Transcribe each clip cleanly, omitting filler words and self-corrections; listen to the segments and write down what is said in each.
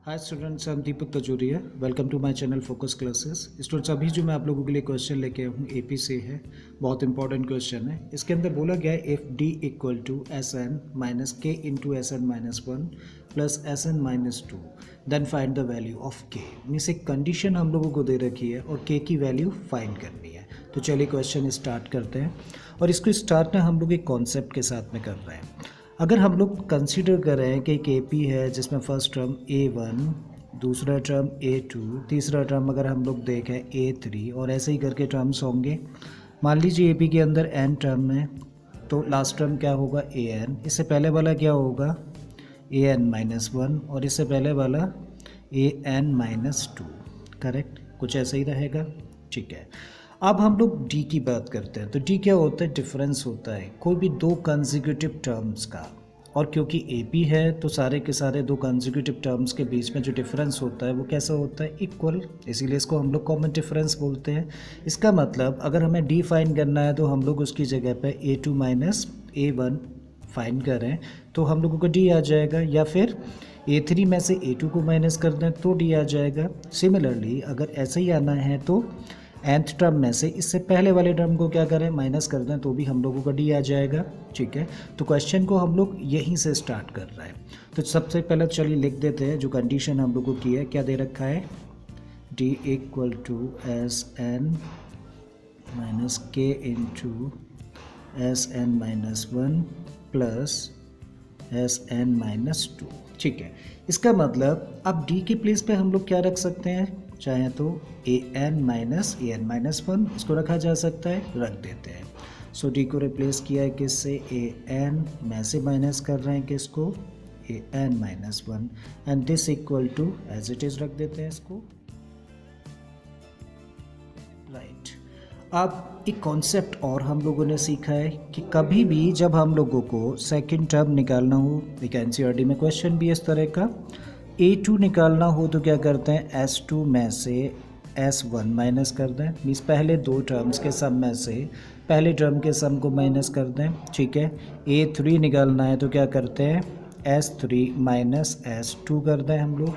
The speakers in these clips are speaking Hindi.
Hi students, I am Deepak Tajuria. Welcome to my channel focus classes. Students, अभी जो मैं आप लोगों के लिए क्वेश्चन लेके आया हूँ एपी से है। बहुत इंपॉर्टेंट क्वेश्चन है। इसके अंदर बोला गया है if D equal to S N minus K into S N minus one plus S N minus two then find the value of K. Means एक कंडीशन हम लोगों को दे रखी है और के की वैल्यू फाइंड करनी है। तो चलिए क्वेश्चन स्टार्ट करते हैं। और इसको स्टार्ट ना हम लोग एक कॉन्सेप्ट के साथ में कर रहे हैं। अगर हम लोग कंसीडर कर रहे हैं कि एक एपी है जिसमें फर्स्ट टर्म A1, दूसरा टर्म A2, तीसरा टर्म अगर हम लोग देखें A3 और ऐसे ही करके टर्म्स होंगे। मान लीजिए एपी के अंदर n टर्म है तो लास्ट टर्म क्या होगा an। इससे पहले वाला क्या होगा an माइनस वन और इससे पहले वाला an माइनस टू। करेक्ट, कुछ ऐसा ही रहेगा। ठीक है, अब हम लोग डी की बात करते हैं। तो डी क्या होता है? डिफरेंस होता है कोई भी दो कंसेक्यूटिव टर्म्स का। और क्योंकि एपी है तो सारे के सारे दो कंसेक्यूटिव टर्म्स के बीच में जो डिफरेंस होता है वो कैसा होता है? इक्वल। इसीलिए इसको हम लोग कॉमन डिफरेंस बोलते हैं। इसका मतलब अगर हमें डी फाइंड करना है तो हम लोग उसकी जगह पे A2 माइनस A1 फाइंड करें तो हम लोगों को डी आ जाएगा, या फिर A3 में से A2 को माइनस कर दें तो डी आ जाएगा। सिमिलरली अगर ऐसे ही आना है तो nth टर्म में से इससे पहले वाले टर्म को क्या करें? माइनस कर दें तो भी हम लोगों का डी आ जाएगा। ठीक है, तो क्वेश्चन को हम लोग यहीं से स्टार्ट कर रहे हैं। तो सबसे पहले चलिए लिख देते हैं जो कंडीशन हम लोगों की है। क्या दे रखा है? D equal to S N minus K into S N minus one plus S N minus two. ठीक है, इसका मतलब अब डी के प्लेस पे हम लोग क्या रख सकते हैं? चाहे तो an माइनस वन इसको रखा जा सकता है, रख देते हैं। सो डी को रिप्लेस किया है किससे? an में से माइनस कर रहे हैं किसको? an minus one and this equal to as it is रख देते हैं इसको। राइट, अब एक कॉन्सेप्ट और हम लोगों ने सीखा है कि कभी भी जब हम लोगों को सेकंड टर्म निकालना हो, एक एनसीईआरटी में क्वेश्चन भी इस तरह का, A2 निकालना हो तो क्या करते हैं? S2 में से S1 माइनस कर दें। मीन्स पहले दो टर्म्स के सम में से पहले टर्म के सम को माइनस कर दें। ठीक है, A3 निकालना है तो क्या करते हैं? S3 माइनस S2 कर दें हम लोग।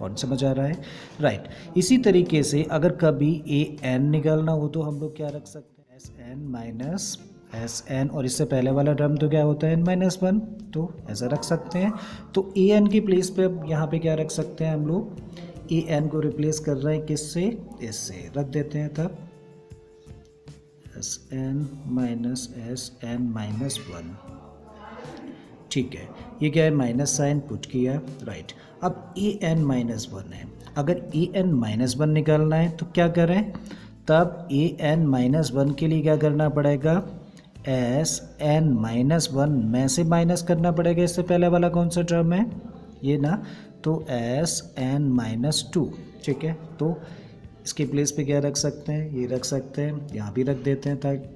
और समझ आ रहा है? राइट, इसी तरीके से अगर कभी AN निकालना हो तो हम लोग क्या रख सकते हैं? SN माइनस SN और इससे पहले वाला टर्म तो क्या होता है? n माइनस वन, तो ऐसा रख सकते हैं। तो AN की प्लेस पे अब यहाँ पे क्या रख सकते हैं हम लोग? AN को रिप्लेस कर रहे हैं किससे? इससे रख देते हैं तब SN minus SN minus one. ठीक है, ये क्या है? माइनस साइन पुट किया। राइट, अब AN माइनस वन है। अगर AN माइनस वन निकालना है तो क्या करें? तब AN माइनस वन के लिए क्या करना पड़ेगा? SN माइनस वन में से माइनस करना पड़ेगा। इससे पहले वाला कौन सा टर्म है? ये ना, तो SN माइनस टू। ठीक है, तो इसके प्लेस पे क्या रख सकते हैं? ये रख सकते हैं, यहाँ भी रख देते हैं ताकि,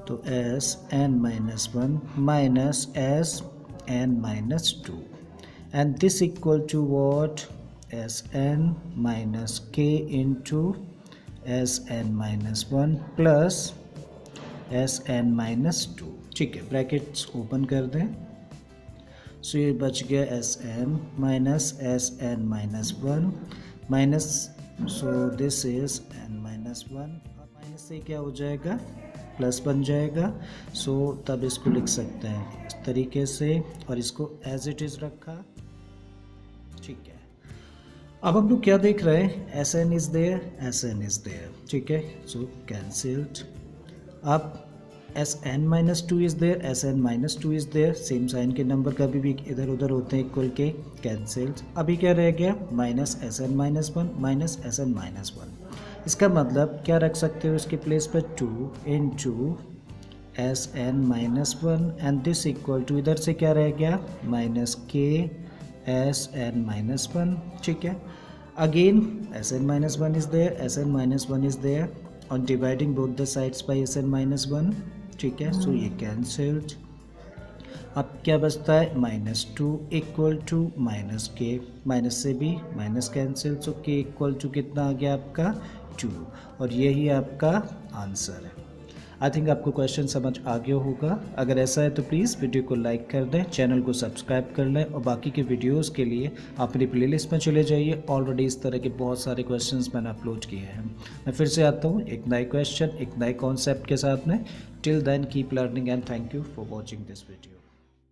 तो SN minus one minus SN minus two and this equal to what? SN minus K into SN minus one plus SN minus two. ठीक है, ब्रैकेट्स ओपन कर दें। सो ये बच गया SN minus SN minus one minus, so this is n minus one. और माइनस से क्या हो जाएगा? प्लस बन जाएगा। सो तब इसको लिख सकते हैं इस तरीके से और इसको एज इट इज़ रखा। ठीक है, अब हम लोग क्या देख रहे हैं? SN is there, SN is there. ठीक है, सो कैंसिल्ड। अब SN minus two is there, SN minus two is there. Same sign के नंबर कभी भी इधर उधर होते हैं इक्वल के, कैंसिल्ड। अभी क्या रह गया? Minus SN minus one minus SN minus one. इसका मतलब क्या रख सकते हो इसके प्लेस पर? 2 into SN minus one and this equal to, इधर से क्या रह गया? Minus K SN minus one. ठीक है, again SN minus 1 is there, SN minus 1 is there on dividing both the sides by SN minus 1. ठीक है, सो ये कैंसिल्ड। अब क्या बचता है? Minus two equal to minus K, minus से भी माइनस कैंसिल, सो के इक्वल टू कितना आ गया आपका? 2। और यही आपका आंसर है। आई थिंक आपको क्वेश्चन समझ आ गया होगा। अगर ऐसा है तो प्लीज़ वीडियो को लाइक कर दें, चैनल को सब्सक्राइब कर लें और बाकी के वीडियोस के लिए आप अपनी प्लेलिस्ट में चले जाइए। ऑलरेडी इस तरह के बहुत सारे क्वेश्चंस मैंने अपलोड किए हैं। मैं फिर से आता हूँ एक नए क्वेश्चन, एक नए कॉन्सेप्ट के साथ में। Till then keep learning and thank you for watching this video.